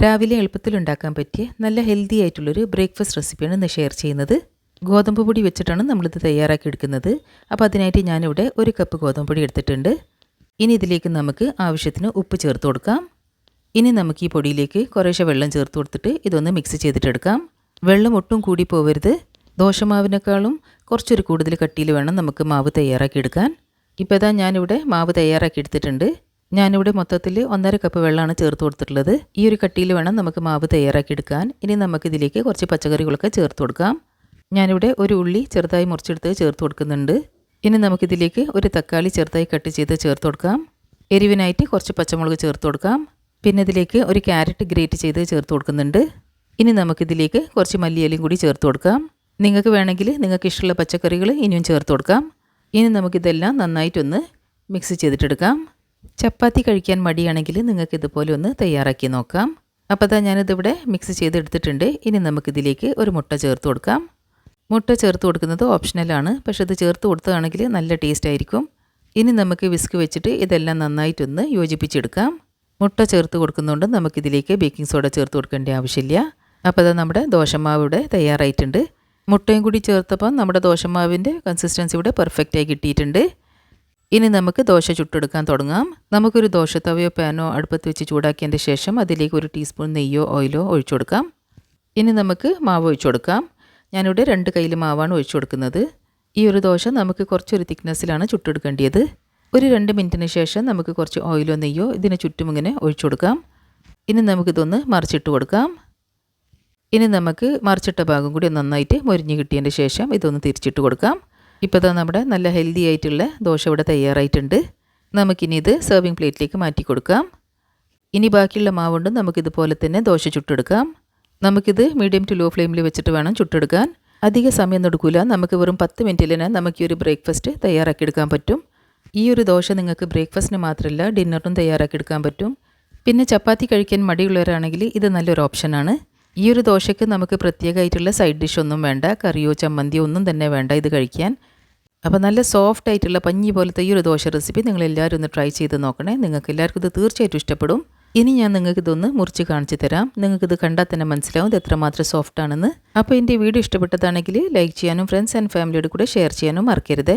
രാവിലെ എളുപ്പത്തിൽ ഉണ്ടാക്കാൻ പറ്റിയ നല്ല ഹെൽത്തി ആയിട്ടുള്ളൊരു ബ്രേക്ക്ഫാസ്റ്റ് റെസിപ്പിയാണ് ഇന്ന് ഷെയർ ചെയ്യുന്നത്. ഗോതമ്പ് പൊടി വെച്ചിട്ടാണ് നമ്മളിത് തയ്യാറാക്കി എടുക്കുന്നത്. അപ്പോൾ അതിനായിട്ട് ഞാനിവിടെ 1 കപ്പ് ഗോതമ്പ് പൊടി എടുത്തിട്ടുണ്ട്. ഇനി ഇതിലേക്ക് നമുക്ക് ആവശ്യത്തിന് ഉപ്പ് ചേർത്ത് കൊടുക്കാം. ഇനി നമുക്ക് ഈ പൊടിയിലേക്ക് കുറേശ്ശെ വെള്ളം ചേർത്ത് കൊടുത്തിട്ട് ഇതൊന്ന് മിക്സ് ചെയ്തിട്ടെടുക്കാം. വെള്ളം ഒട്ടും കൂടി പോവരുത്. ദോശമാവിനേക്കാളും കുറച്ചൊരു കൂടുതൽ കട്ടിയിൽ വേണം നമുക്ക് മാവ് തയ്യാറാക്കി എടുക്കാൻ. ഇപ്പോൾ ഇതാ ഞാനിവിടെ മാവ് തയ്യാറാക്കി എടുത്തിട്ടുണ്ട്. ഞാനിവിടെ മൊത്തത്തിൽ 1.5 കപ്പ് വെള്ളമാണ് ചേർത്ത് കൊടുത്തിട്ടുള്ളത്. ഈ ഒരു കട്ടിയിൽ വേണം നമുക്ക് മാവ് തയ്യാറാക്കി എടുക്കാൻ. ഇനി നമുക്കിതിലേക്ക് കുറച്ച് പച്ചക്കറികളൊക്കെ ചേർത്ത് കൊടുക്കാം. ഞാനിവിടെ ഒരു ഉള്ളി ചെറുതായി മുറിച്ചെടുത്ത് ചേർത്ത് കൊടുക്കുന്നുണ്ട്. ഇനി നമുക്കിതിലേക്ക് ഒരു തക്കാളി ചെറുതായി കട്ട് ചെയ്ത് ചേർത്ത് കൊടുക്കാം. എരിവിനായിട്ട് കുറച്ച് പച്ചമുളക് ചേർത്ത് കൊടുക്കാം. പിന്നെ ഇതിലേക്ക് ഒരു ക്യാരറ്റ് ഗ്രേറ്റ് ചെയ്ത് ചേർത്ത് കൊടുക്കുന്നുണ്ട്. ഇനി നമുക്കിതിലേക്ക് കുറച്ച് മല്ലിയിലയും കൂടി ചേർത്ത് കൊടുക്കാം. നിങ്ങൾക്ക് വേണമെങ്കിൽ നിങ്ങൾക്ക് ഇഷ്ടമുള്ള പച്ചക്കറികൾ ഇനിയും ചേർത്ത് കൊടുക്കാം. ഇനി നമുക്കിതെല്ലാം നന്നായിട്ടൊന്ന് മിക്സ് ചെയ്തിട്ടെടുക്കാം. ചപ്പാത്തി കഴിക്കാൻ മടിയാണെങ്കിൽ നിങ്ങൾക്ക് ഇതുപോലെ ഒന്ന് തയ്യാറാക്കി നോക്കാം. അപ്പോൾ അതാ ഞാനിതിവിടെ മിക്സ് ചെയ്തെടുത്തിട്ടുണ്ട്. ഇനി നമുക്കിതിലേക്ക് ഒരു മുട്ട ചേർത്ത് കൊടുക്കാം. മുട്ട ചേർത്ത് കൊടുക്കുന്നത് ഓപ്ഷണലാണ്, പക്ഷേ ഇത് ചേർത്ത് കൊടുത്തതാണെങ്കിൽ നല്ല ടേസ്റ്റ് ആയിരിക്കും. ഇനി നമുക്ക് വിസ്ക് വെച്ചിട്ട് ഇതെല്ലാം നന്നായിട്ടൊന്ന് യോജിപ്പിച്ചെടുക്കാം. മുട്ട ചേർത്ത് കൊടുക്കുന്നതുകൊണ്ട് നമുക്കിതിലേക്ക് ബേക്കിംഗ് സോഡ ചേർത്ത് കൊടുക്കേണ്ട ആവശ്യമില്ല. അപ്പോൾ അത് നമ്മുടെ ദോശമാവ് ഇവിടെ തയ്യാറായിട്ടുണ്ട്. മുട്ടയും കൂടി ചേർത്തപ്പോൾ നമ്മുടെ ദോശമാവിൻ്റെ കൺസിസ്റ്റൻസി ഇവിടെ പെർഫെക്റ്റായി കിട്ടിയിട്ടുണ്ട്. ഇനി നമുക്ക് ദോശ ചുട്ടെടുക്കാൻ തുടങ്ങാം. നമുക്കൊരു ദോശത്തവയോ പാനോ അടുപ്പത്ത് വെച്ച് ചൂടാക്കിയതിൻ്റെ ശേഷം അതിലേക്ക് 1 ടീസ്പൂൺ നെയ്യോ ഓയിലോ ഒഴിച്ചു കൊടുക്കാം. ഇനി നമുക്ക് മാവ് ഒഴിച്ചു കൊടുക്കാം. ഞാനിവിടെ 2 കയ്യിൽ മാവാണ് ഒഴിച്ചു കൊടുക്കുന്നത്. ഈ ഒരു ദോശ നമുക്ക് കുറച്ചൊരു തിക്നെസ്സിലാണ് ചുട്ടെടുക്കേണ്ടത്. ഒരു 2 മിനിറ്റിന് ശേഷം നമുക്ക് കുറച്ച് ഓയിലോ നെയ്യോ ഇതിന് ചുറ്റും ഇങ്ങനെ ഒഴിച്ചു കൊടുക്കാം. ഇനി നമുക്കിതൊന്ന് മറിച്ചിട്ട് കൊടുക്കാം. ഇനി നമുക്ക് മറിച്ചിട്ട ഭാഗം കൂടി നന്നായിട്ട് മൊരിഞ്ഞ് കിട്ടിയതിൻ്റെ ശേഷം ഇതൊന്ന് തിരിച്ചിട്ട് കൊടുക്കാം. ഇപ്പോൾ ഇതാ നമ്മുടെ നല്ല ഹെൽത്തി ആയിട്ടുള്ള ദോശ ഇവിടെ തയ്യാറായിട്ടുണ്ട്. നമുക്കിനി ഇത് സെർവിങ് പ്ലേറ്റിലേക്ക് മാറ്റി കൊടുക്കാം. ഇനി ബാക്കിയുള്ള മാവുകൊണ്ട് നമുക്കിതുപോലെ തന്നെ ദോശ ചുട്ടെടുക്കാം. നമുക്കിത് മീഡിയം ടു ലോ ഫ്ലെയിമിൽ വെച്ചിട്ട് വേണം ചുട്ടെടുക്കാൻ. അധിക സമയം എടുക്കില്ല. നമുക്ക് വെറും 10 മിനിറ്റിൽ തന്നെ നമുക്ക് ഈ ഒരു ബ്രേക്ക്ഫാസ്റ്റ് തയ്യാറാക്കിയെടുക്കാൻ പറ്റും. ഈ ഒരു ദോശ നിങ്ങൾക്ക് ബ്രേക്ക്ഫാസ്റ്റിന് മാത്രമല്ല ഡിന്നറിനും തയ്യാറാക്കിയെടുക്കാൻ പറ്റും. പിന്നെ ചപ്പാത്തി കഴിക്കാൻ മടിയുള്ളവരാണെങ്കിൽ ഇത് നല്ലൊരു ഓപ്ഷനാണ്. ഈ ഒരു ദോശയ്ക്ക് നമുക്ക് പ്രത്യേകമായിട്ടുള്ള സൈഡ് ഡിഷ് ഒന്നും വേണ്ട, കറിയോ ചമ്മന്തിയോ ഒന്നും തന്നെ വേണ്ട ഇത് കഴിക്കാൻ. അപ്പോൾ നല്ല സോഫ്റ്റ് ആയിട്ടുള്ള പഞ്ഞി പോലത്തെ ഈ ഒരു ദോശ റെസിപ്പി നിങ്ങളെല്ലാവരും ഒന്ന് ട്രൈ ചെയ്ത് നോക്കണേ. നിങ്ങൾക്ക് എല്ലാവർക്കും ഇത് തീർച്ചയായിട്ടും ഇഷ്ടപ്പെടും. ഇനി ഞാൻ നിങ്ങൾക്ക് ഇതൊന്ന് മുറിച്ച് കാണിച്ചു തരാം. നിങ്ങൾക്കിത് കണ്ടാൽ തന്നെ മനസ്സിലാവും ഇത് എത്രമാത്രം സോഫ്റ്റ് ആണെന്ന്. അപ്പോൾ എൻ്റെ വീഡിയോ ഇഷ്ടപ്പെട്ടതാണെങ്കിൽ ലൈക്ക് ചെയ്യാനും ഫ്രണ്ട്സ് ആൻഡ് ഫാമിലിയോട് കൂടെ ഷെയർ ചെയ്യാനും മറക്കരുത്.